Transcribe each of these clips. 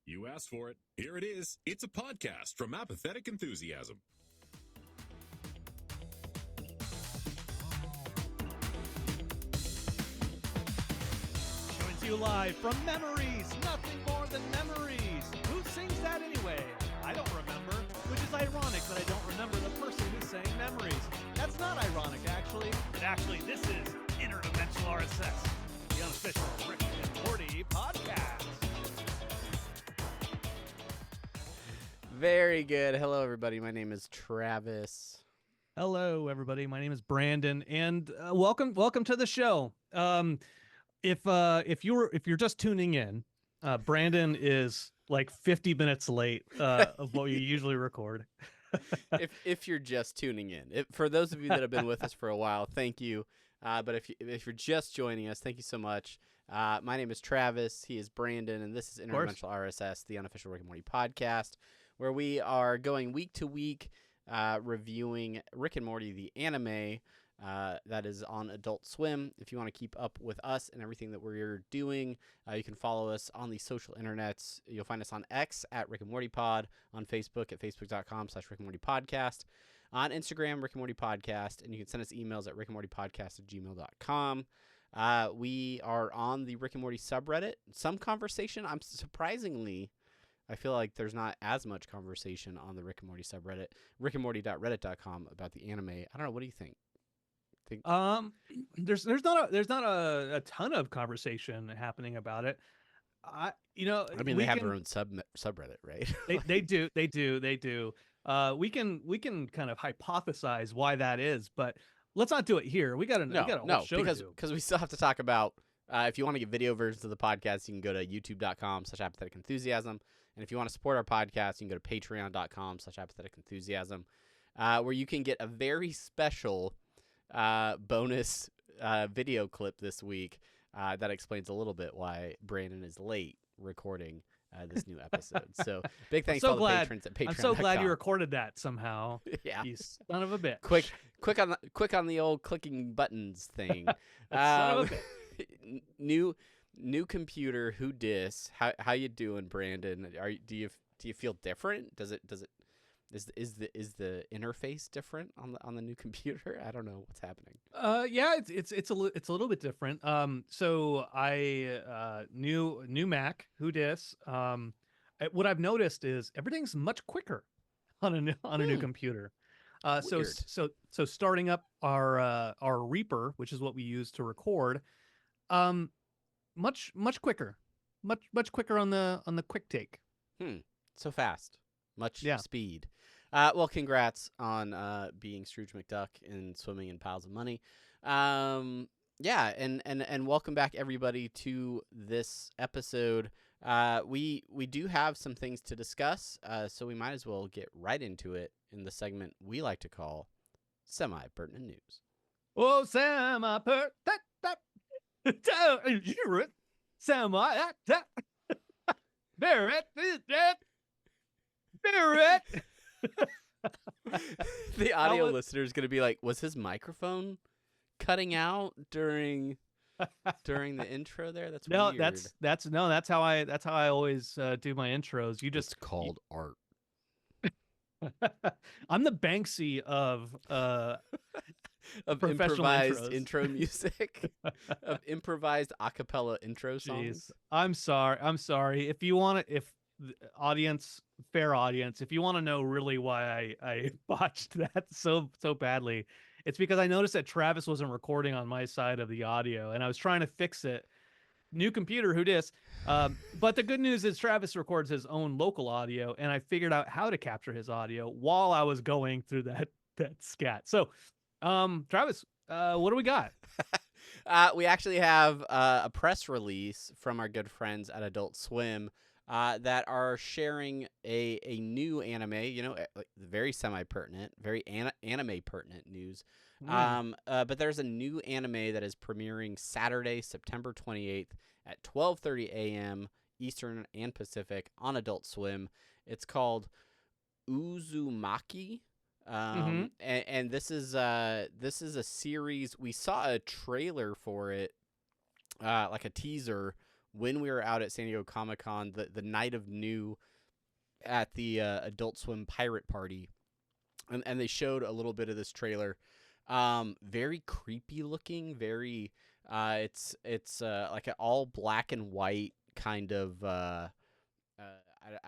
You asked for it. Here it is. It's a podcast from Apathetic Enthusiasm. Coming to you live from Memories, nothing more than memories. Who sings that anyway? I don't remember, which is ironic that I don't remember the person who sang Memories. That's not ironic, actually. But actually, this is Interdimensional RSS, the unofficial Rick and Morty podcast. Very good. Hello, everybody. My name is Travis. Hello, everybody. My name is Brandon, and welcome to the show. If you're just tuning in, Brandon is like 50 minutes late of what we usually record. if you're just tuning in, for those of you that have been with us for a while, thank you. But if you're just joining us, thank you so much. My name is Travis. He is Brandon, and this is Interdimensional RSS, the unofficial Rick and Morty podcast, where we are going week to week reviewing Rick and Morty, the anime that is on Adult Swim. If you want to keep up with us and everything that we're doing, you can follow us on the social internets. You'll find us on X at Rick and Morty Pod, on Facebook at facebook.com/Rick and Morty Podcast, on Instagram, Rick and Morty Podcast, and you can send us emails at rickandmortypodcast@gmail.com. We are on the Rick and Morty subreddit. Some conversation. I feel like there's not as much conversation on the Rick and Morty subreddit, rickandmorty.reddit.com, about the anime. I don't know. What do you think? There's not a ton of conversation happening about it. They have their own subreddit, right? they do. We can kind of hypothesize why that is, but let's not do it here. We got a whole show to do. Because we still have to talk about. If you want to get video versions of the podcast, you can go to youtube.com/apathetic enthusiasm. And if you want to support our podcast, you can go to patreon.com/apathetic enthusiasm, where you can get a very special bonus video clip this week that explains a little bit why Brandon is late recording this new episode. So big thanks to all the patrons at Patreon. I'm so glad you recorded that somehow. Yeah, you son of a bitch. Quick on the old clicking buttons thing. Son of a bitch. New computer. Who dis? How you doing, Brandon? Do you feel different? Is the interface different on the new computer? I don't know what's happening. Yeah, it's a little bit different. So I new Mac. Who dis? What I've noticed is everything's much quicker on a new computer. So starting up our Reaper, which is what we use to record, much quicker, much quicker on the quick take. So fast, speed. Well, congrats on being Scrooge McDuck and swimming in piles of money. Yeah, and welcome back everybody to this episode. We do have some things to discuss, so we might as well get right into it in the segment we like to call Semi-Pertinent News. Oh, semi-pertinent. The audio listener is going to be like, was his microphone cutting out during the intro there? That's weird. That's how I always do my intros. It's called art. I'm the Banksy of improvised intro music, of improvised a cappella intro songs. Jeez. I'm sorry. If you want to, fair audience, if you want to know really why I botched that so badly, it's because I noticed that Travis wasn't recording on my side of the audio, and I was trying to fix it. New computer, who dis? But the good news is Travis records his own local audio, and I figured out how to capture his audio while I was going through that scat. So, Travis, what do we got? We actually have a press release from our good friends at Adult Swim that are sharing a new anime, like very semi-pertinent, very anime-pertinent news. But there's a new anime that is premiering Saturday, September 28th at 12:30 a.m. Eastern and Pacific on Adult Swim. It's called Uzumaki. And this is a series. We saw a trailer for it, like a teaser when we were out at San Diego Comic-Con, the night of new at the Adult Swim Pirate Party, and they showed a little bit of this trailer. Very creepy looking, very it's like an all black and white kind of I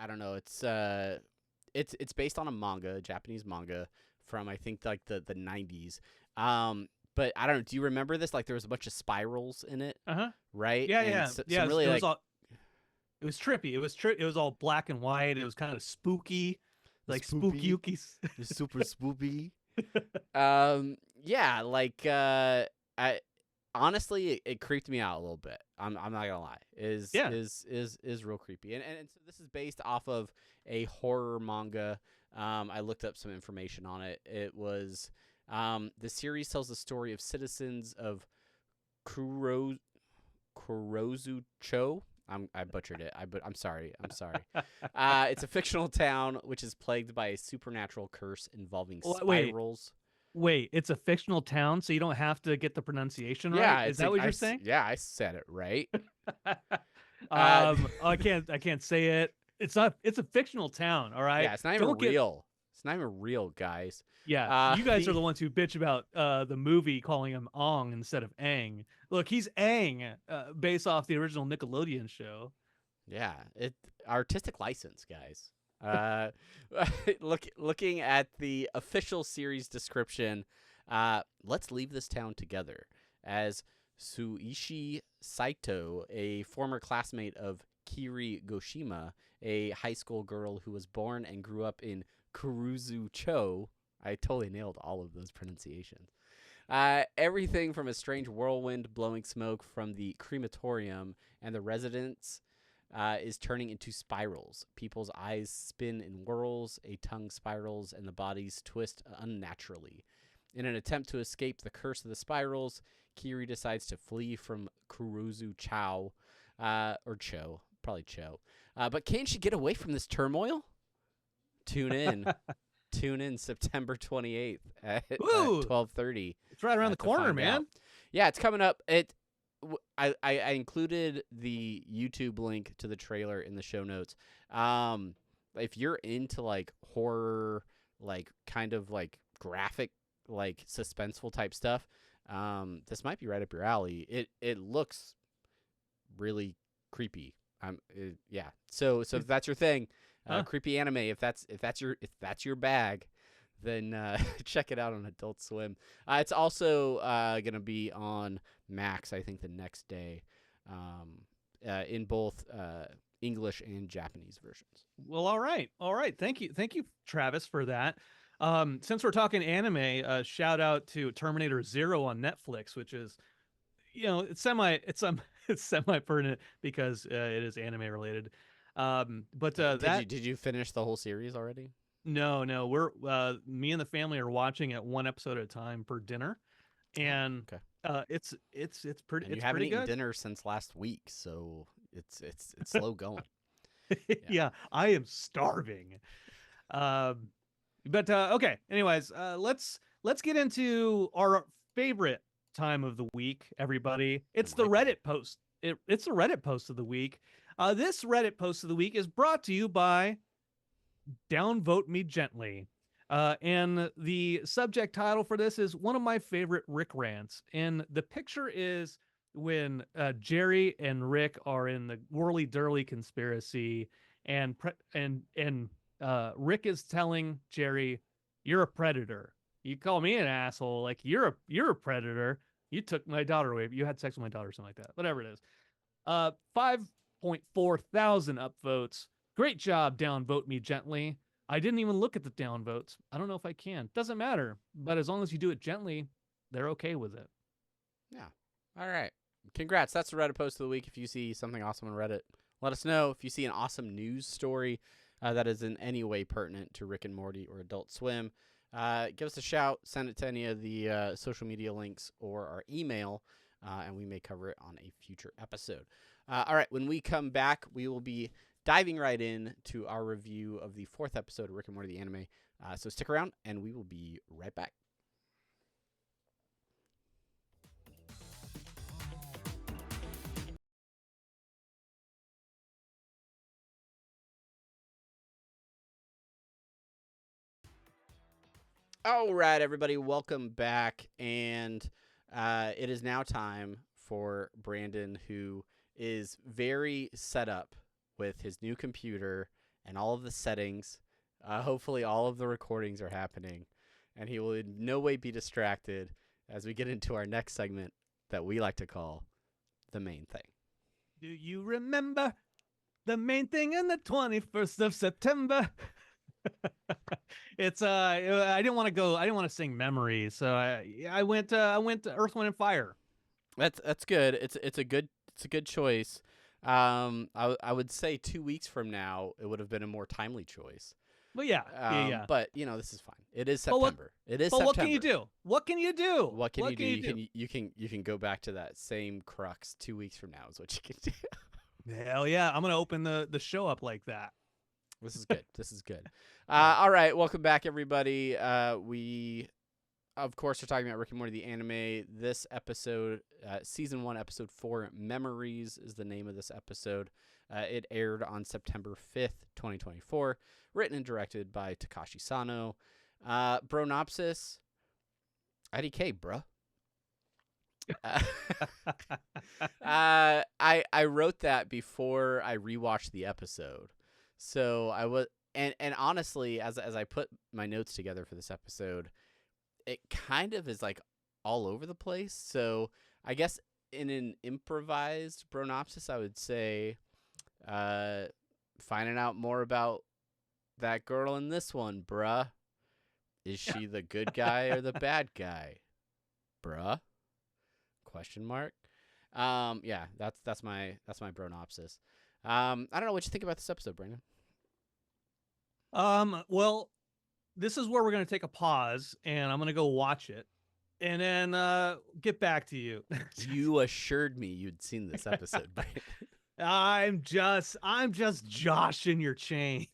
don't know, it's based on a manga, a Japanese manga from I think like the 90s. But I don't know, do you remember this? Like there was a bunch of spirals in it, right? Yeah, And yeah, yeah. some really it like was trippy. It was all black and white. It was kind of spooky, like spooky. super spoopy. Yeah, like I honestly it creeped me out a little bit. I'm not gonna lie. Is real creepy. And so this is based off of a horror manga. I looked up some information on it. It was the series tells the story of citizens of Kurozu Cho. I butchered it. I'm sorry. It's a fictional town which is plagued by a supernatural curse involving spirals. Wait, it's a fictional town, so you don't have to get the pronunciation right? Yeah, Is that what you're saying? Yeah, I said it right. I can't say it. It's a fictional town, all right? Yeah, it's not even real. It's not even real, guys. Yeah, you guys are the ones who bitch about the movie calling him Ong instead of Aang. Look, he's Aang, based off the original Nickelodeon show. Yeah, artistic license, guys. Looking at the official series description, let's leave this town together. As Suishi Saito, a former classmate of Kiri Goshima, a high school girl who was born and grew up in Kuruzu Cho. I totally nailed all of those pronunciations. Everything from a strange whirlwind blowing smoke from the crematorium and the residents is turning into spirals. People's eyes spin in whirls, a tongue spirals, and the bodies twist unnaturally. In an attempt to escape the curse of the spirals, Kiri decides to flee from Kuruzu Cho, or Cho, probably Cho. But can she get away from this turmoil? Tune in. Tune in September 28th at 12:30. It's right around the corner, man. Yeah, it's coming up. I included the YouTube link to the trailer in the show notes. If you're into like horror, like kind of like graphic, like suspenseful type stuff, this might be right up your alley. It looks really creepy. Yeah. So if that's your thing, creepy anime. If that's your bag, then check it out on Adult Swim. It's also gonna be on Max, I think, the next day, in both English and Japanese versions. Well, all right. Thank you, Travis, for that. Since we're talking anime, shout out to Terminator Zero on Netflix, which is, it's semi pertinent because it is anime related. But did you finish the whole series already? No, we're me and the family are watching it one episode at a time per dinner, and it's pretty. And you it's haven't pretty eaten good. dinner since last week, so it's slow going. Yeah, I am starving. But okay. Anyways, let's get into our favorite time of the week, everybody. It's the Reddit post. It's the Reddit post of the week. This Reddit post of the week is brought to you by Downvote Me Gently. And the subject title for this is one of my favorite Rick rants. And the picture is when Jerry and Rick are in the whirly-durly conspiracy, and Rick is telling Jerry, "You're a predator. You call me an asshole. Like you're a predator. You took my daughter away. You had sex with my daughter," or something like that. Whatever it is. 5.4 thousand upvotes. Great job, Downvote Me Gently. I didn't even look at the downvotes. I don't know if I can. Doesn't matter. But as long as you do it gently, they're okay with it. Yeah. All right. Congrats. That's the Reddit post of the week. If you see something awesome on Reddit, let us know. If you see an awesome news story that is in any way pertinent to Rick and Morty or Adult Swim, give us a shout. Send it to any of the social media links or our email, and we may cover it on a future episode. All right. When we come back, we will be diving right in to our review of the 4th episode of Rick and Morty the anime. So stick around, and we will be right back. All right, everybody, welcome back. And it is now time for Brandon, who is very set up with his new computer and all of the settings. Hopefully all of the recordings are happening, and he will in no way be distracted as we get into our next segment that we like to call The Main Thing. Do you remember the main thing on the 21st of September? It's I didn't want to sing Memories, so I went to Earth, Wind and Fire. That's good. It's a good choice. I would say 2 weeks from now it would have been a more timely choice. Well, yeah. But this is fine. It is September. September. What can you do? What can you do? What can you do? You can go back to that same crux 2 weeks from now is what you can do. Hell yeah! I'm gonna open the show up like that. This is good. This is good. All right, welcome back, everybody. We, of course, are talking about Rick and Morty, the anime. This episode, Season 1, Episode 4, Memories is the name of this episode. It aired on September 5th, 2024. Written and directed by Takashi Sano. Bronopsis, IDK, bruh. I wrote that before I rewatched the episode. So I was, and honestly, as I put my notes together for this episode, it kind of is like all over the place. So I guess in an improvised Bronopsis, I would say, finding out more about that girl in this one, bruh. Is she the good guy or the bad guy, bruh? Question mark. Yeah, that's my Bronopsis. I don't know what you think about this episode, Brandon. Well, this is where we're gonna take a pause, and I'm gonna go watch it, and then get back to you. You assured me you'd seen this episode, Brandon. I'm just joshing your chain.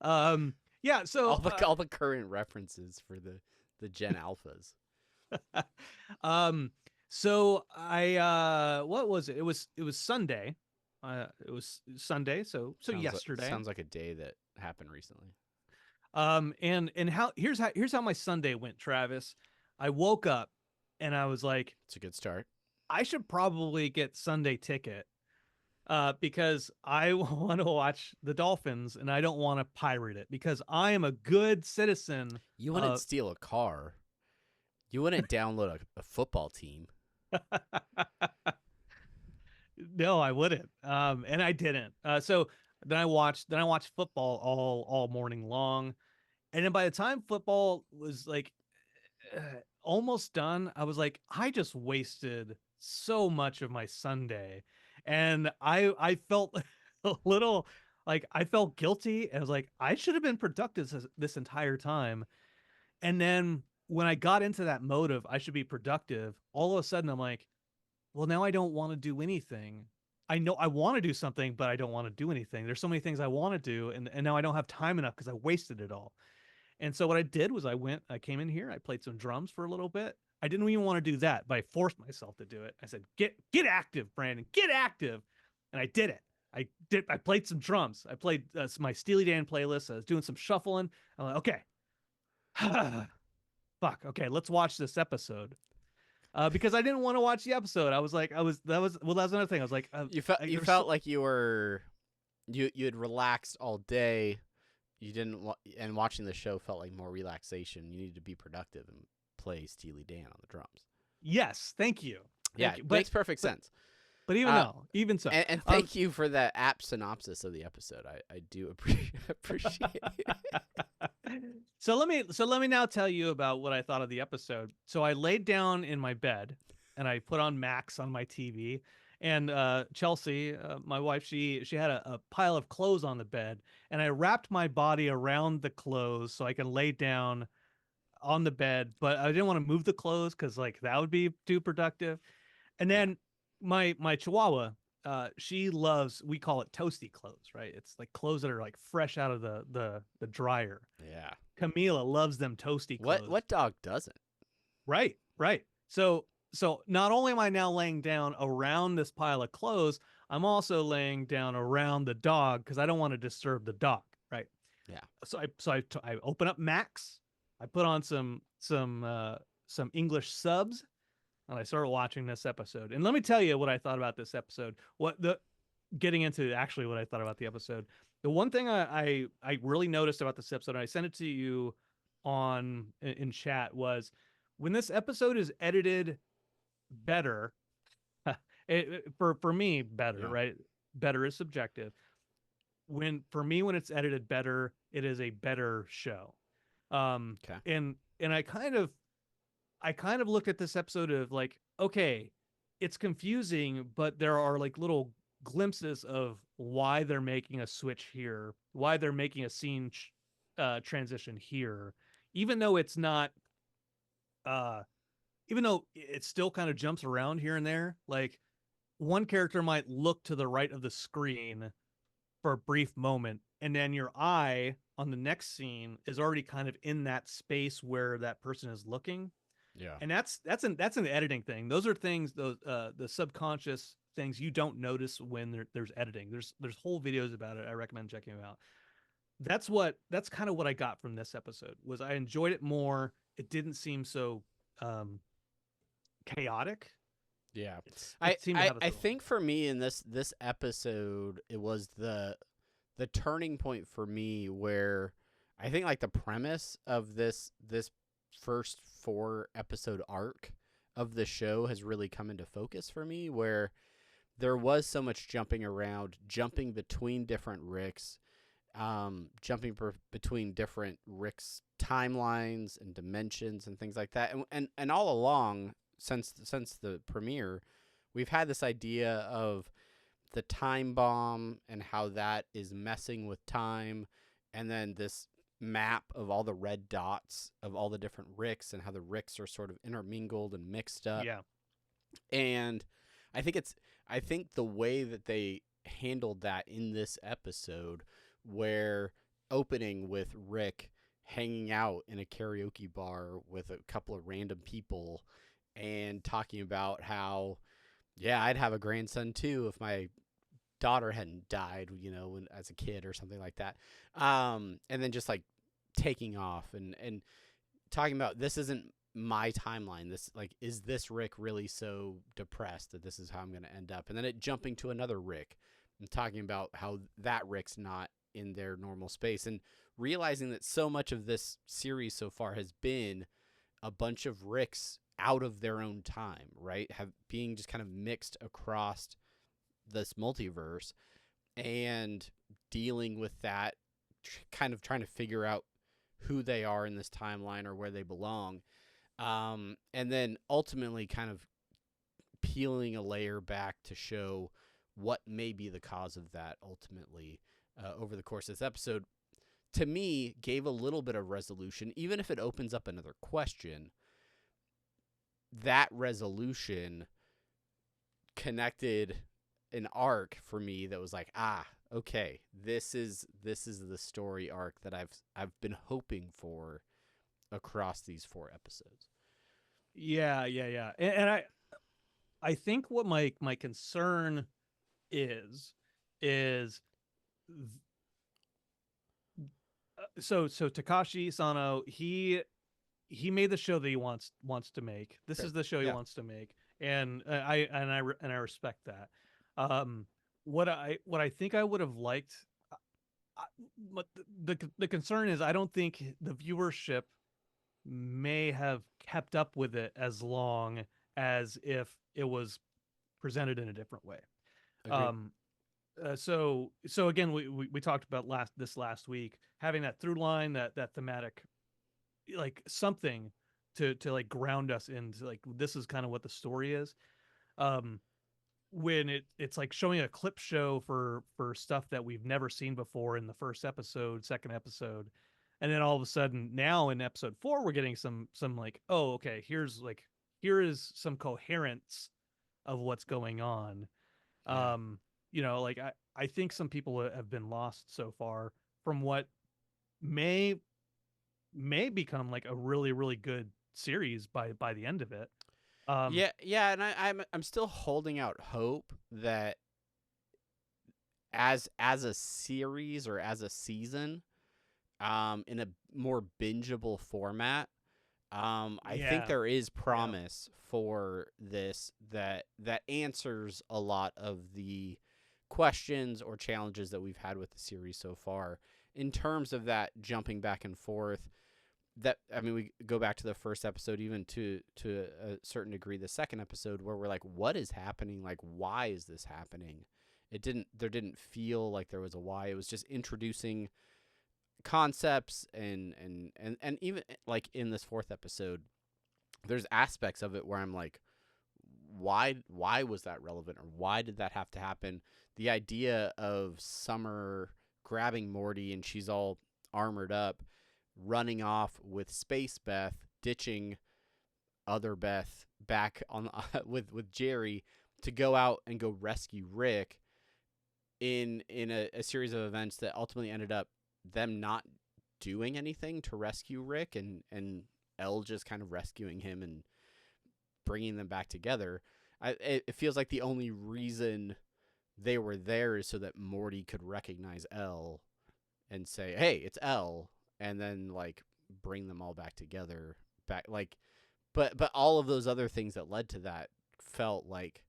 Yeah. So all the current references for the Gen Alphas. So I what was it? It was Sunday. It was Sunday, so yesterday. Sounds like a day that happened recently. And here's how my Sunday went, Travis. I woke up and I was like, it's a good start. I should probably get Sunday ticket. Because I want to watch the Dolphins and I don't want to pirate it because I am a good citizen. You wouldn't steal a car. You wouldn't download a football team. No, I wouldn't. And I didn't. So then I watched football all morning long. And then by the time football was like almost done, I was like, I just wasted so much of my Sunday. And I felt a little like I felt guilty. And I was like, I should have been productive this entire time. And then when I got into that mode of I should be productive, all of a sudden I'm like, well, now I don't want to do anything. I know I want to do something, but I don't want to do anything. There's so many things I want to do. And now I don't have time enough because I wasted it all. And so what I did was I came in here, I played some drums for a little bit. I didn't even want to do that, but I forced myself to do it. I said, get active, Brandon, get active. And I did it. I played some drums. I played my Steely Dan playlist. I was doing some shuffling. I'm like, okay. Fuck. Okay. Let's watch this episode. Because I didn't want to watch the episode. I was like, that was another thing. I was like, you felt like you had relaxed all day. You didn't, and watching the show felt like more relaxation. You needed to be productive and play Steely Dan on the drums. Yes, thank you. Yeah, makes perfect sense. But even so, and thank you for that apt synopsis of the episode. I do appreciate it. So let me now tell you about what I thought of the episode. So I laid down in my bed and I put on Max on my TV. And Chelsea, my wife, she had a pile of clothes on the bed, and I wrapped my body around the clothes so I can lay down on the bed, but I didn't want to move the clothes because like that would be too productive. And then my Chihuahua, she loves, we call it toasty clothes, right? It's like clothes that are like fresh out of the dryer. Yeah. Camila loves them toasty clothes. What dog doesn't? Right. So not only am I now laying down around this pile of clothes, I'm also laying down around the dog because I don't want to disturb the dog, right? Yeah. I open up Max, I put on some English subs, and I started watching this episode. And let me tell you what I thought about this episode. Getting into actually what I thought about the episode. The one thing I really noticed about this episode, and I sent it to you in chat, was when this episode is edited better. For me, better, right? Better is subjective. When it's edited better, it is a better show. Okay. And I kind of looked at this episode of like, okay, it's confusing, but there are like little glimpses of why they're making a switch here, why they're making a scene transition here, even though it's not, even though it still kind of jumps around here and there. Like one character might look to the right of the screen for a brief moment, and then your eye on the next scene is already kind of in that space where that person is looking. Yeah. And that's an editing thing. Those are things, those the subconscious things you don't notice when there's editing. There's whole videos about it. I recommend checking them out. That's kind of what I got from this episode. Was I enjoyed it more. It didn't seem so chaotic. Yeah. I think for me in this episode, it was the turning point for me where I think like the premise of this first 4 episode arc of the show has really come into focus for me, where there was so much jumping around, jumping between different Ricks, jumping between different Ricks timelines and dimensions and things like that. And all along since the premiere, we've had this idea of the time bomb and how that is messing with time, and then this map of all the red dots of all the different Ricks and how the Ricks are sort of intermingled and mixed up. Yeah. And I think the way that they handled that in this episode, where opening with Rick hanging out in a karaoke bar with a couple of random people and talking about how, yeah, I'd have a grandson too if my daughter hadn't died, as a kid or something like that. And then just like taking off and talking about, this isn't my timeline. This, like, is this Rick really so depressed that this is how I'm going to end up? And then it jumping to another Rick and talking about how that Rick's not in their normal space, and realizing that so much of this series so far has been a bunch of Ricks out of their own time, right? Being just kind of mixed across this multiverse and dealing with that, kind of trying to figure out who they are in this timeline or where they belong. And then ultimately kind of peeling a layer back to show what may be the cause of that ultimately over the course of this episode, to me, gave a little bit of resolution. Even if it opens up another question, that resolution connected an arc for me that was like, okay, this is the story arc that I've been hoping for across these 4 episodes. Yeah. And I think what my concern is so Takashi Sano, he made the show that he wants to make. This is the show he wants to make, and I respect that. What I think I would have liked, but the concern is I don't think the viewership may have kept up with it as long as if it was presented in a different way. Agreed. So again, we talked about this last week, having that through line, that thematic, like something to like ground us into like, this is kind of what the story is. When it's like showing a clip show for stuff that we've never seen before in the first episode, second episode, and then all of a sudden now in episode 4 we're getting some like, oh, okay, here is some coherence of what's going on. Yeah. Like I think some people have been lost so far from what may become like a really, really good series by the end of it. Yeah, and I'm still holding out hope that as a series or as a season, in a more bingeable format. I Yeah. think there is promise for this that answers a lot of the questions or challenges that we've had with the series so far in terms of that jumping back and forth. That, I mean, we go back to the first episode, even to a certain degree the second episode, where we're like, what is happening? Like, why is this happening? There didn't feel like there was a why. It was just introducing concepts and even like in this fourth episode, there's aspects of it where I'm like, why was that relevant, or why did that have to happen? The idea of Summer grabbing Morty and she's all armored up, running off with Space Beth, ditching other Beth back on with Jerry to go out and go rescue Rick in a series of events that ultimately ended up them not doing anything to rescue Rick, and Elle just kind of rescuing him and bringing them back together. It feels like the only reason they were there is so that Morty could recognize Elle and say, hey, it's Elle, and then like bring them all back together. But all of those other things that led to that felt like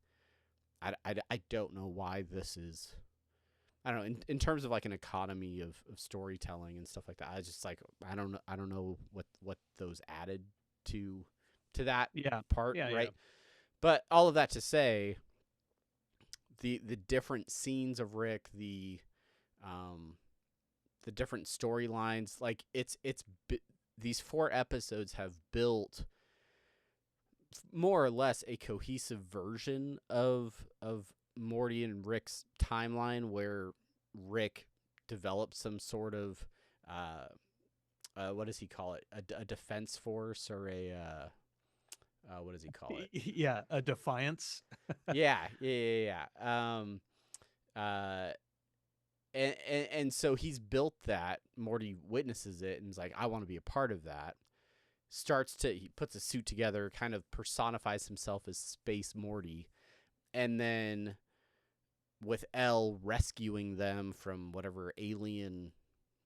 I don't know why this is. I don't know, in terms of like an economy of storytelling and stuff like that. I just like I don't know what those added to that part, right? Yeah. But all of that to say, the different scenes of Rick, the different storylines, like these 4 episodes have built more or less a cohesive version of Morty and Rick's timeline, where Rick develops some sort of what does he call it? A defense force, or a what does he call it? Yeah, a defiance. yeah. And so he's built that. Morty witnesses it and is like, I want to be a part of that. He puts a suit together, kind of personifies himself as Space Morty, and then with Elle rescuing them from whatever alien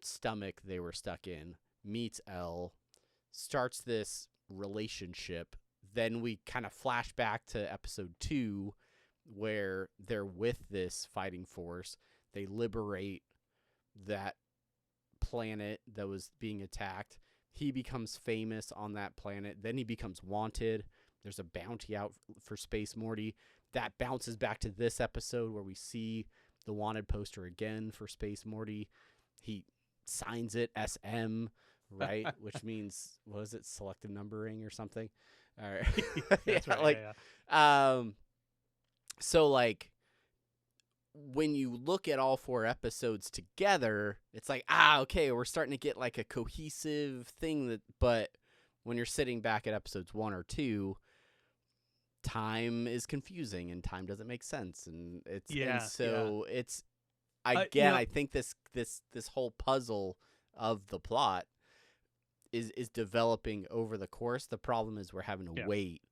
stomach they were stuck in, meets Elle, starts this relationship. Then we kind of flash back to episode 2, where they're with this fighting force. They liberate that planet that was being attacked. He becomes famous on that planet. Then he becomes wanted. There's a bounty out for Space Morty. That bounces back to this episode where we see the wanted poster again for Space Morty. He signs it SM, right? Which means, what is it, selective numbering or something? All right. That's right. Like, yeah. So like, when you look at all 4 episodes together, it's like, okay, we're starting to get like a cohesive thing. But when you're sitting back at episodes 1 or 2, time is confusing and time doesn't make sense, and it's I think this whole puzzle of the plot is developing over the course. The problem is we're having to wait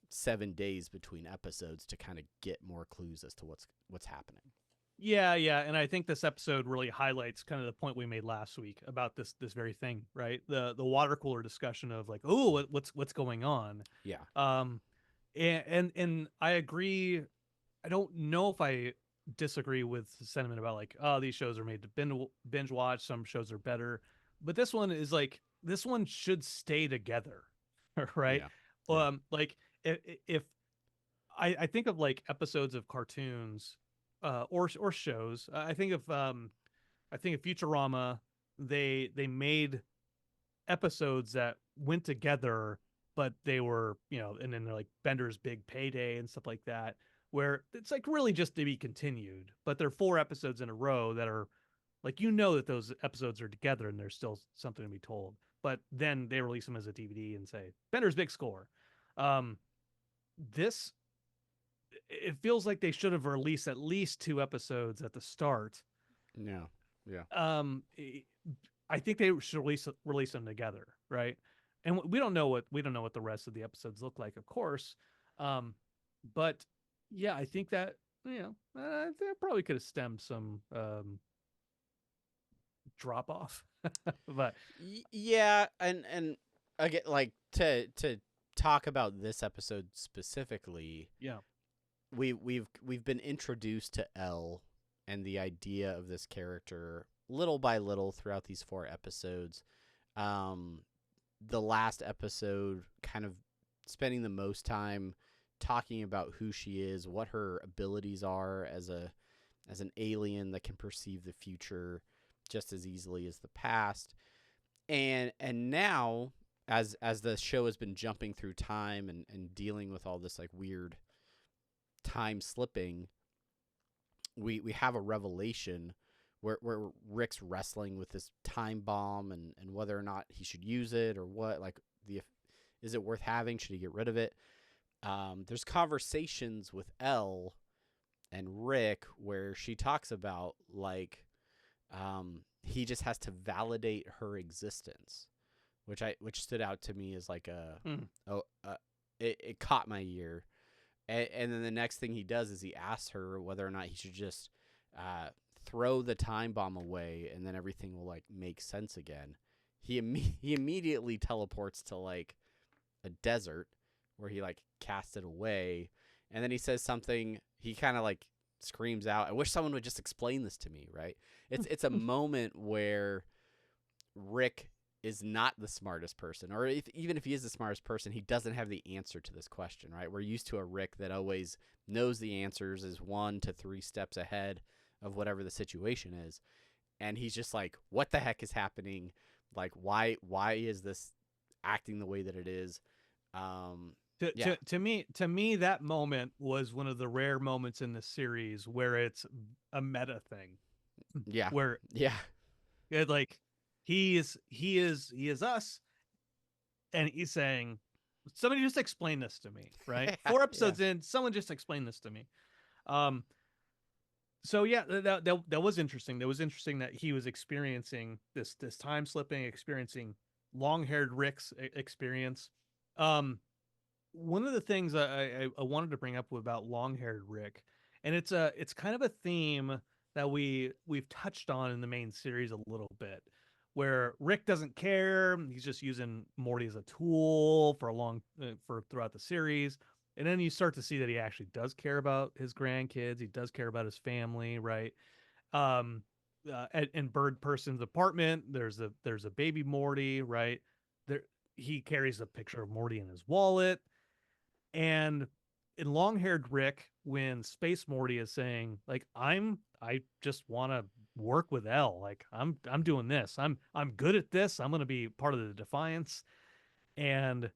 7 days between episodes to kind of get more clues as to what's happening. Yeah, and I think this episode really highlights kind of the point we made last week about this very thing, right? The water cooler discussion of like, oh, what's going on? Yeah. And I agree. I don't know if I disagree with the sentiment about like, oh, these shows are made to binge watch. Some shows are better, but this one should stay together, right? Yeah. Like if I think of like episodes of cartoons, or shows. I think of Futurama. They made episodes that went together, but they were, and then they're like Bender's Big Payday and stuff like that, where it's like really just to be continued. But they're 4 episodes in a row that are like, that those episodes are together and there's still something to be told. But then they release them as a DVD and say Bender's Big Score. This, it feels like they should have released at least 2 episodes at the start. Yeah. I think they should release them together, right? And we don't know what the rest of the episodes look like, of course. But yeah, I think that they probably could have stemmed some drop off. But Yeah, and again, like to talk about this episode specifically, yeah, we've been introduced to Elle and the idea of this character little by little throughout these 4 episodes. The last episode kind of spending the most time talking about who she is, what her abilities are as an alien that can perceive the future just as easily as the past. And now as the show has been jumping through time and dealing with all this like weird time slipping, we have a revelation where Rick's wrestling with this time bomb and whether or not he should use it or what, like is it worth having? Should he get rid of it? There's conversations with Elle and Rick where she talks about like he just has to validate her existence, which stood out to me as like it caught my ear. And then the next thing he does is he asks her whether or not he should just throw the time bomb away and then everything will like make sense again. He immediately teleports to like a desert where he like casts it away, and then he says something. He kind of like screams out, "I wish someone would just explain this to me." Right? It's a moment where Rick is not the smartest person, or even if he is the smartest person, he doesn't have the answer to this question, right? We're used to a Rick that always knows the answers, is 1 to 3 steps ahead of whatever the situation is. And he's just like, what the heck is happening? Like, why is this acting the way that it is? To me, that moment was one of the rare moments in the series where it's a meta thing. Yeah. Where it, like he is us, and he's saying, somebody just explain this to me, right? 4 episodes in, someone just explain this to me. So yeah, that was interesting. That was interesting that he was experiencing this time slipping, experiencing long-haired Rick's experience. One of the things I wanted to bring up about long-haired Rick, and it's kind of a theme that we've touched on in the main series a little bit, where Rick doesn't care. He's just using Morty as a tool for throughout the series. And then you start to see that he actually does care about his grandkids. He does care about his family, right? In Bird Person's apartment, there's a baby Morty, right? There, he carries a picture of Morty in his wallet. And in long-haired Rick, when Space Morty is saying, like, I just want to work with Elle, like I'm doing this. I'm good at this. I'm going to be part of the Defiance. And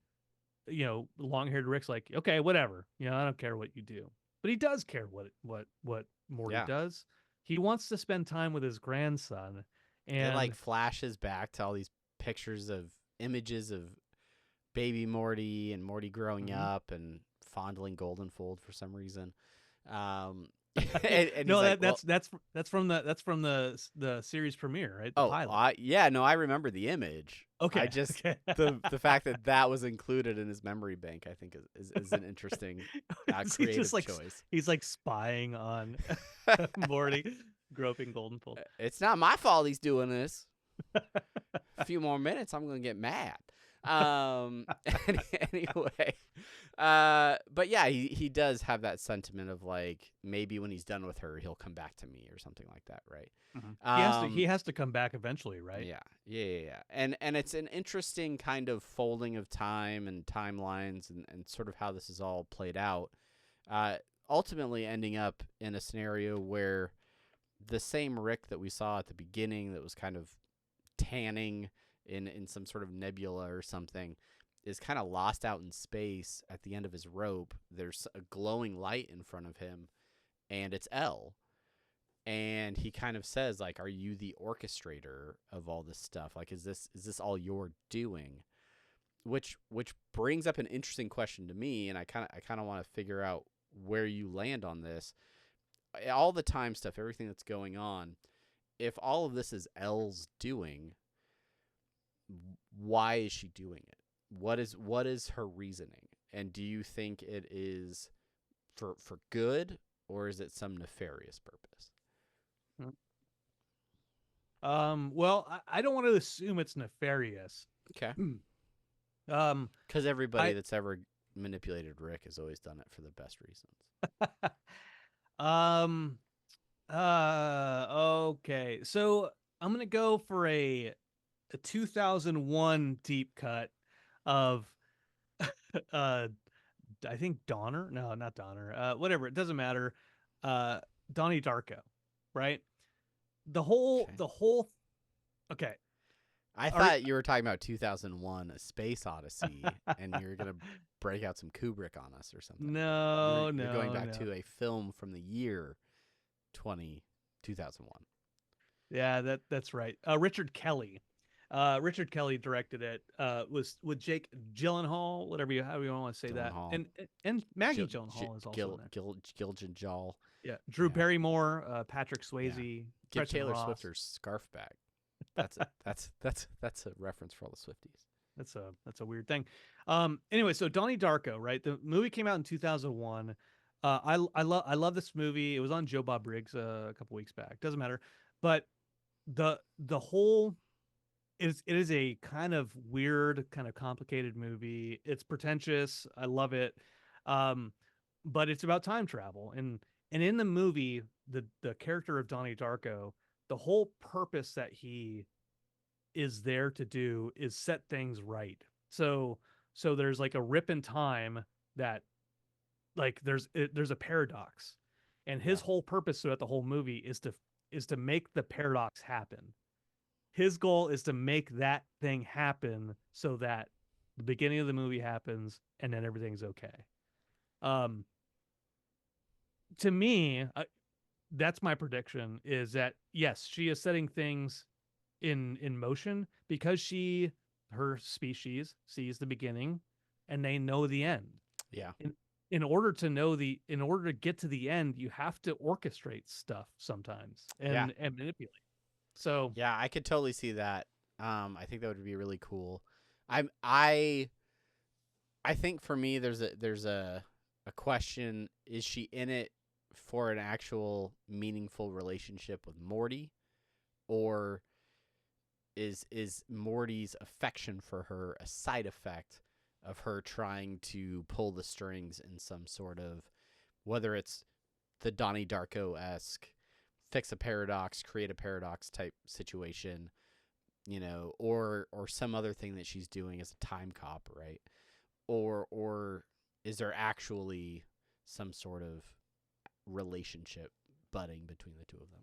long-haired Rick's like, okay, whatever. I don't care what you do. But he does care what Morty does. He wants to spend time with his grandson. And it like flashes back to all these pictures of images of baby Morty and Morty growing up and fondling Goldenfold for some reason. And no, like, that's from the series premiere, right? The pilot. I remember the image. Okay, I just the fact that was included in his memory bank, I think is an interesting creative choice. He's like spying on Morty groping Goldenfold. It's not my fault he's doing this. A few more minutes, I'm gonna get mad. Anyway, but yeah, he does have that sentiment of like, maybe when he's done with her, he'll come back to me or something like that, right? He has to come back eventually, right? Yeah. And it's an interesting kind of folding of time and timelines and sort of how this is all played out. Ultimately ending up in a scenario where the same Rick that we saw at the beginning that was kind of tanning in some sort of nebula or something is kind of lost out in space at the end of his rope. There's a glowing light in front of him, and it's Elle. And he kind of says, like, are you the orchestrator of all this stuff? Like, is this all you're doing? Which brings up an interesting question to me, and I kind of want to figure out where you land on this. All the time stuff, everything that's going on, if all of this is Elle's doing, why is she doing it? What is her reasoning? And do you think it is for good, or is it some nefarious purpose? Well, I don't want to assume it's nefarious. Okay. Um, Because everybody I that's ever manipulated Rick has always done it for the best reasons. um, okay. So I'm gonna go for a 2001 deep cut of uh I think Donner. No, not Donner. Whatever. It doesn't matter. Uh, Donnie Darko, right? Okay. The whole. Okay. I Are thought you were talking about 2001: A Space Odyssey, and you're gonna break out some Kubrick on us or something. no, You're going no, back no. to a film from the year 2001. Yeah, that's right. Richard Kelly. Richard Kelly directed it. Was with Jake Gyllenhaal, however you want to say that, Gyllenhaal, and Maggie Gil, Gyllenhaal is also in there. Giljan Jal. Yeah, Drew Yeah. Barrymore, Patrick Yeah. Swayze, Give Gretchen Taylor Ross. Swift her scarf back. That's a reference for all the Swifties. That's a weird thing. Anyway, so Donnie Darko, right? The movie came out in 2001. I love this movie. It was on Joe Bob Briggs a couple weeks back. Doesn't matter, but the whole it is a kind of weird, kind of complicated movie. It's pretentious. I love it. Um, but it's about time travel, and in the movie, the character of Donnie Darko, the whole purpose that he is there to do is set things right. So there's like a rip in time that like there's a paradox, and his Yeah. whole purpose throughout the whole movie is to make the paradox happen. His goal is to make that thing happen so that the beginning of the movie happens and then everything's okay. Um, to me, that's my prediction is that yes, she is setting things in motion because her species sees the beginning and they know the end. Yeah. In order to get to the end, you have to orchestrate stuff sometimes Yeah. and manipulate. So Yeah, I could totally see that. I think that would be really cool. I think for me there's a question: is she in it for an actual meaningful relationship with Morty, or is Morty's affection for her a side effect of her trying to pull the strings in some sort of, whether it's the Donnie Darko-esque fix a paradox, create a paradox type situation, or some other thing that she's doing as a time cop, right? Or is there actually some sort of relationship budding between the two of them?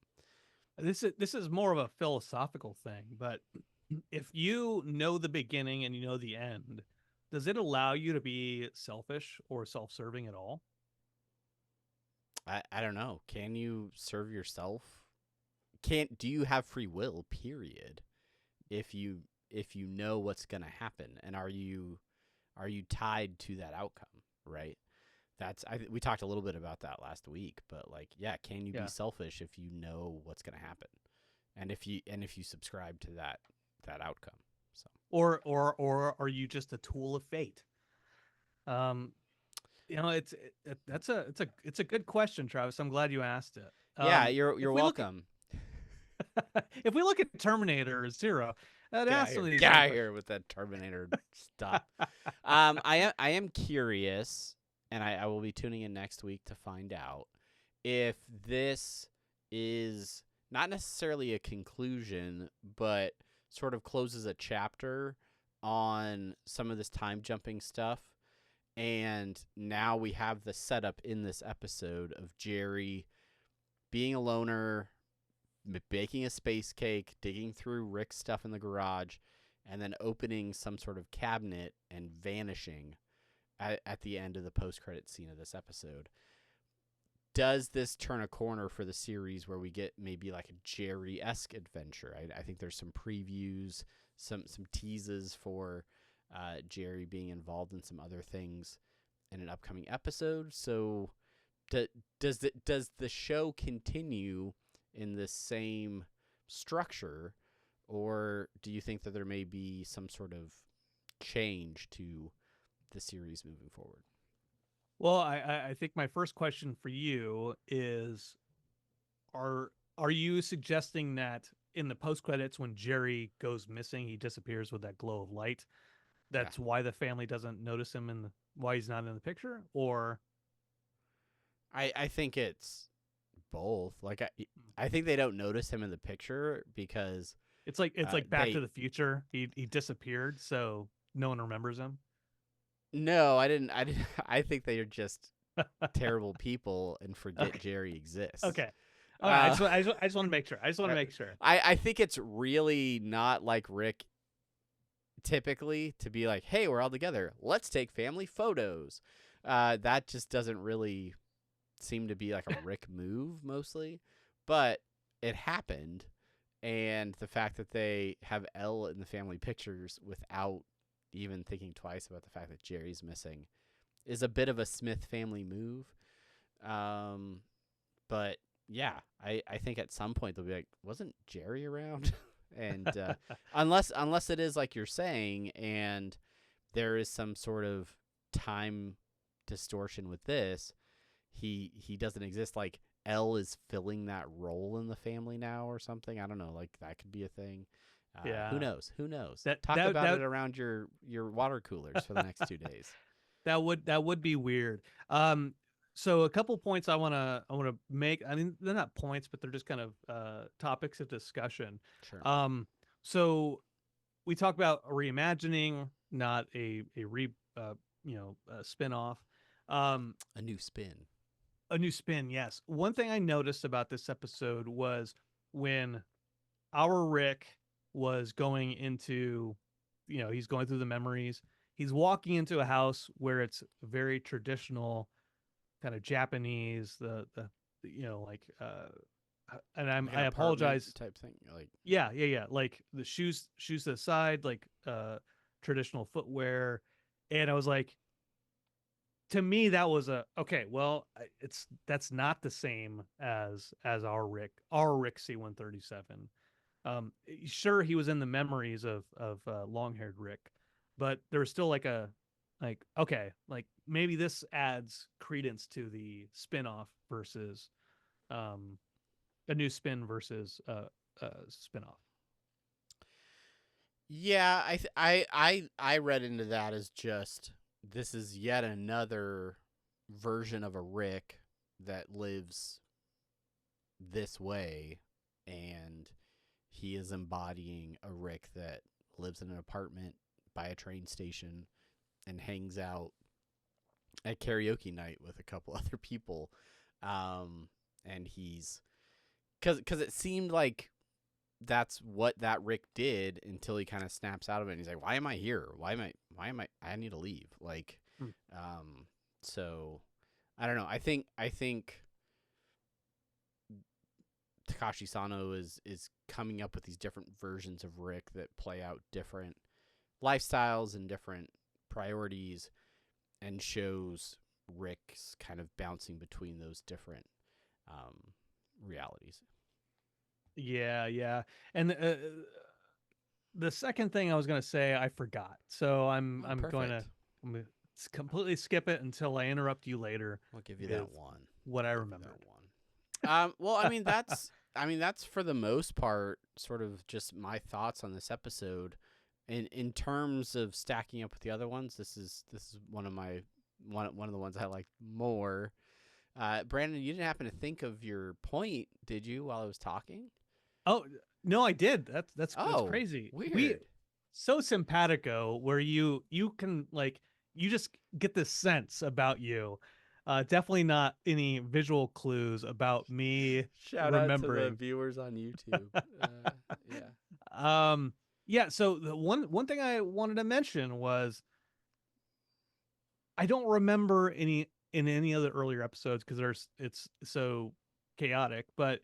this is more of a philosophical thing, but if you know the beginning and you know the end, does it allow you to be selfish or self-serving at all? I don't know. Can you serve yourself? Do you have free will, period? If you know what's going to happen, and are you tied to that outcome, right? We talked a little bit about that last week, but like, yeah, can you Yeah. be selfish if you know what's going to happen, and if you subscribe to that outcome? So Or are you just a tool of fate? Um, it's a good question, Travis. I'm glad you asked it. yeah, If you're we look at welcome. if we look at Terminator Zero, it Get out asks here, some of these get same out questions. here with that Terminator stuff. I am curious, and I will be tuning in next week to find out if this is not necessarily a conclusion, but sort of closes a chapter on some of this time jumping stuff. And now we have the setup in this episode of Jerry being a loner, baking a space cake, digging through Rick's stuff in the garage, and then opening some sort of cabinet and vanishing at the end of the post-credit scene of this episode. Does this turn a corner for the series where we get maybe like a Jerry-esque adventure? I think there's some previews, some teases for Jerry being involved in some other things in an upcoming episode. So does the show continue in the same structure, or do you think that there may be some sort of change to the series moving forward? Well, I think my first question for you is, are you suggesting that in the post credits when Jerry goes missing, he disappears with that glow of light. That's why the family doesn't notice him why he's not in the picture, or I think it's both. Like I think they don't notice him in the picture because it's like Back to the Future. He disappeared, so no one remembers him. No, I didn't. I think they are just terrible people and forget Jerry exists. Okay. All right. I just want to make sure. I think it's really not like Rick typically to be like, hey, we're all together. Let's take family photos. That just doesn't really seem to be like a Rick move mostly. But it happened. And the fact that they have Elle in the family pictures without even thinking twice about the fact that Jerry's missing is a bit of a Smith family move. But yeah, I think at some point they'll be like, wasn't Jerry around? And unless it is like you're saying, and there is some sort of time distortion with this, he doesn't exist. Like Elle is filling that role in the family now or something. I don't know. Like that could be a thing. Yeah. Who knows? Talk about it around your water coolers for the next 2 days. That would be weird. So a couple points I wanna make. I mean, they're not points, but they're just kind of topics of discussion. Sure. So we talk about a reimagining, not a spin-off. A new spin. A new spin, yes. One thing I noticed about this episode was when our Rick was going into, he's going through the memories. He's walking into a house where it's very traditional, kind of Japanese. And I apologize. Type thing, like yeah. Like the shoes to the side, like traditional footwear, and I was like, to me that was okay. Well, that's not the same as our Rick C-137. Sure, he was in the memories of long-haired Rick, but there was still okay, like maybe this adds credence to the spin-off versus a new spin versus spin-off. Yeah, I read into that as just this is yet another version of a Rick that lives this way, and he is embodying a Rick that lives in an apartment by a train station and hangs out at karaoke night with a couple other people. And he's because it seemed like that's what that Rick did until he kind of snaps out of it and he's like, why am I here? Why am I need to leave? Like, so I don't know. I think Takashi Sano is coming up with these different versions of Rick that play out different lifestyles and different priorities, and shows Rick's kind of bouncing between those different realities. Yeah. And the second thing I was going to say, I forgot. So I'm going to completely skip it until I interrupt you later. I'll give you that one. What I remember. Well, I mean that's for the most part sort of just my thoughts on this episode. In terms of stacking up with the other ones, this is one of the ones I liked more. Brandon, you didn't happen to think of your point, did you, while I was talking? Oh no, I did. That's crazy. Weird. So simpatico, where you can you just get this sense about you. Definitely not any visual clues about me. Shout remembering. out to the viewers on YouTube. Yeah. Yeah. So the one thing I wanted to mention was I don't remember in any of the earlier episodes because it's so chaotic. But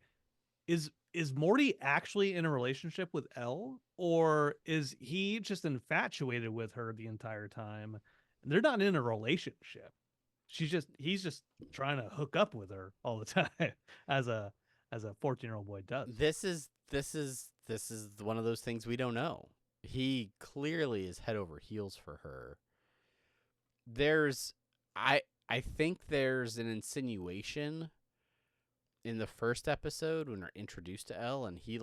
is Morty actually in a relationship with Elle, or is he just infatuated with her the entire time? They're not in a relationship. He's just trying to hook up with her all the time, as a 14-year-old boy does. This is one of those things we don't know. He clearly is head over heels for her. I think there's an insinuation in the first episode when we're introduced to Elle, and he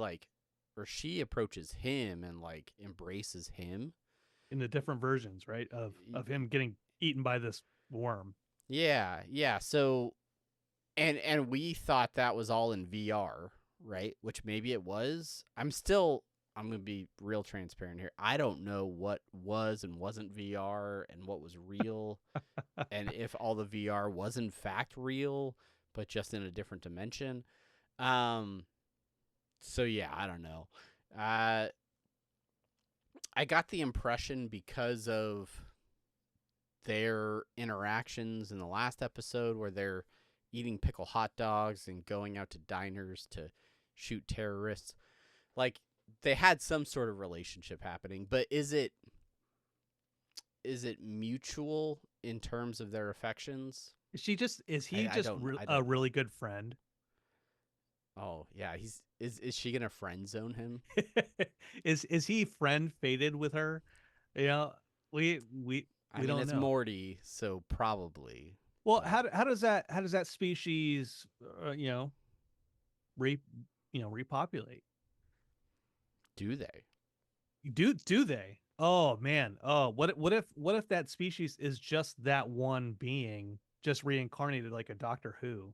or she approaches him and like embraces him in the different versions, right? Of him getting eaten by this worm. Yeah. So, and we thought that was all in VR, right? Which maybe it was. I'm going to be real transparent here. I don't know what was and wasn't VR and what was real, and if all the VR was in fact real, but just in a different dimension. So yeah, I don't know. I got the impression because of their interactions in the last episode where they're eating pickle hot dogs and going out to diners to shoot terrorists. Like, they had some sort of relationship happening, but is it mutual in terms of their affections? Is he just I a don't really good friend? Oh, yeah, is she going to friend zone him? Is he friend fated with her? You know, we don't it's know. Morty, so probably. Well, how does that species repopulate? Do they? Do they? Oh man. Oh, what if that species is just that one being just reincarnated like a Doctor Who?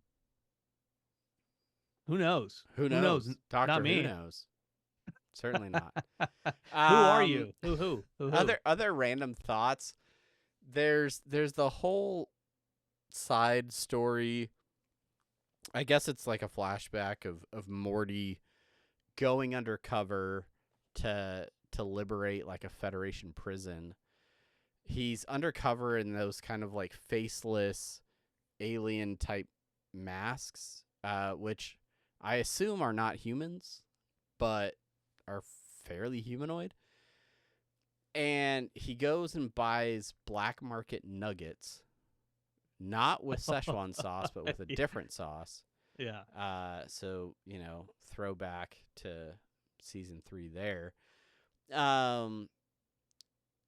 Who knows? Who knows? Doctor Not me. Who knows? Certainly not. Who are you? Who? Other random thoughts. There's the whole side story. I guess it's like a flashback of Morty going undercover to liberate like a Federation prison. He's undercover in those kind of like faceless alien type masks, which I assume are not humans, but are fairly humanoid. And he goes and buys black market nuggets, not with Szechuan sauce, but with a different sauce. Yeah. So, throwback to season 3 there. And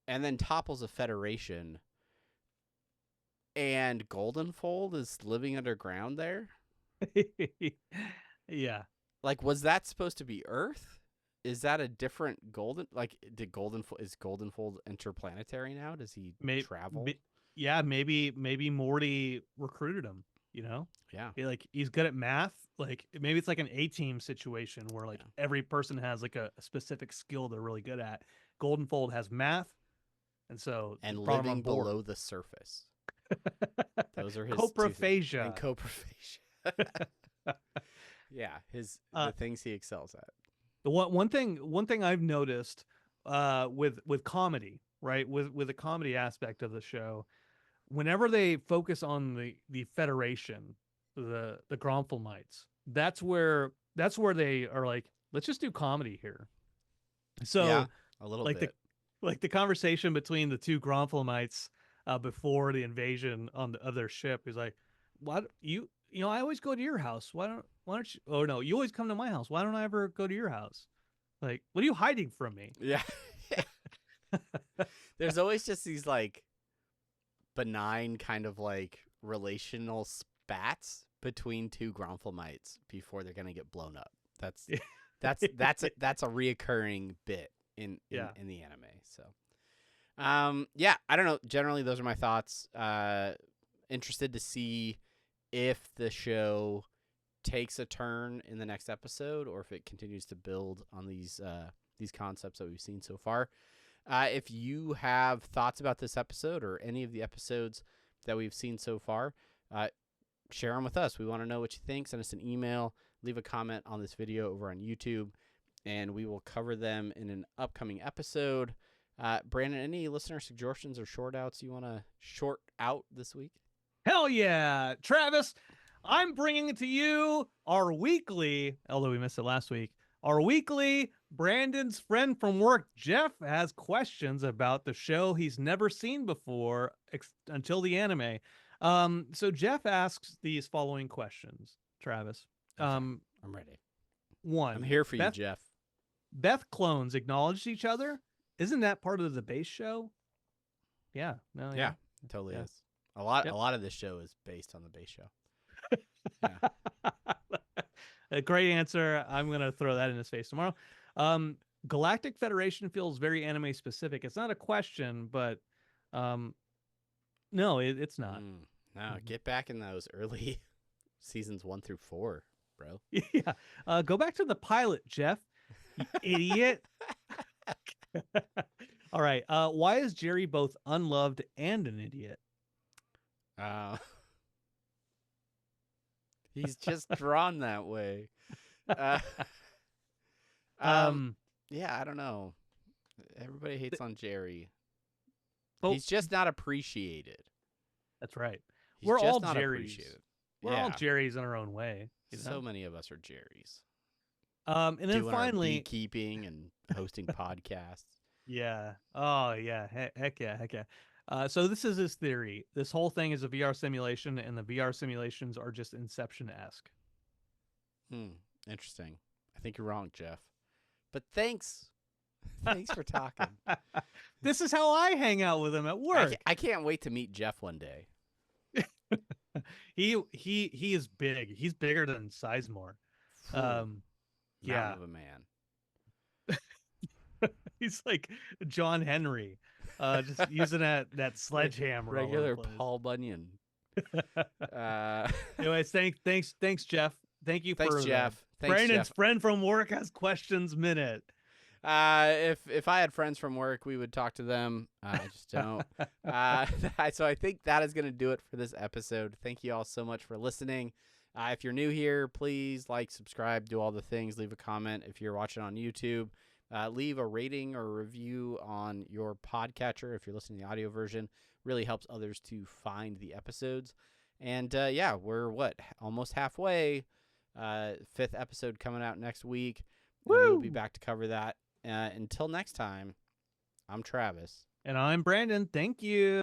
then topples a Federation. And Goldenfold is living underground there. Yeah. Like, was that supposed to be Earth? Is that a different Golden? Like, is Goldenfold interplanetary now? Does he travel? Yeah, maybe Morty recruited him. Yeah. He's good at math. Like, maybe it's like an A-team situation where like every person has like a specific skill they're really good at. Goldenfold has math, and so living below the surface. Those are his coprophagia and coprophagia. Yeah, the things he excels at. The one thing I've noticed with comedy, right? With the comedy aspect of the show, whenever they focus on the Federation, the Gromphulmites, that's where they are like, let's just do comedy here. So yeah, a little bit. The conversation between the two Gromphulmites before the invasion on the other ship is like, what I always go to your house. Why don't you? Oh no, you always come to my house. Why don't I ever go to your house? Like, what are you hiding from me? Yeah. There's always just these like benign kind of like relational spats between two Gromphulmites before they're gonna get blown up. That's a reoccurring bit in the anime. So, I don't know. Generally, those are my thoughts. Interested to see if the show takes a turn in the next episode or if it continues to build on these concepts that we've seen so far. If you have thoughts about this episode or any of the episodes that we've seen so far, share them with us. We want to know what you think. Send us an email, leave a comment on this video over on YouTube, and we will cover them in an upcoming episode. Brandon, any listener suggestions or short outs you want to short out this week? Hell yeah, Travis. I'm bringing to you our weekly, although we missed it last week, our weekly Brandon's friend from work, Jeff, has questions about the show he's never seen before until the anime. So Jeff asks these following questions, Travis. I'm ready. One. I'm here for you, Jeff. Beth clones acknowledged each other. Isn't that part of the base show? Yeah. No. Yeah, it totally is. A lot of this show is based on the base show. Yeah. A great answer. I'm going to throw that in his face tomorrow. Galactic Federation feels very anime specific. It's not a question, but no, it's not. No, get back in those early seasons 1 through 4, bro. Yeah. Go back to the pilot, Jeff. You idiot. All right. Why is Jerry both unloved and an idiot? He's just drawn that way. Yeah, I don't know. Everybody hates on Jerry. Oh, He's just not appreciated. That's right. He's We're just all not Jerrys. appreciated. We're all Jerrys in our own way. You know? So many of us are Jerrys. And then Doing finally, our beekeeping and hosting podcasts. Yeah. Oh, yeah. Heck yeah. Heck yeah. So this is his theory. This whole thing is a VR simulation, and the VR simulations are just Inception-esque. Interesting. I think you're wrong, Jeff. But thanks. Thanks for talking. This is how I hang out with him at work. I can't wait to meet Jeff one day. He is big. He's bigger than Sizemore. Mountain Yeah. of a man. He's like John Henry, just using that sledgehammer. Regular Paul Bunyan. Anyways, thanks, Jeff. Thank you for Jeff. Thanks, Brandon's Jeff. friend from work has questions minute. If I had friends from work, we would talk to them. I just don't. So I think that is going to do it for this episode. Thank you all so much for listening. If you're new here, please like, subscribe, do all the things. Leave a comment if you're watching on YouTube. Leave a rating or review on your podcatcher if you're listening to the audio version. Really helps others to find the episodes. And yeah, we're almost halfway. 5th episode coming out next week. And we'll be back to cover that. Until next time, I'm Travis. And I'm Brandon. Thank you.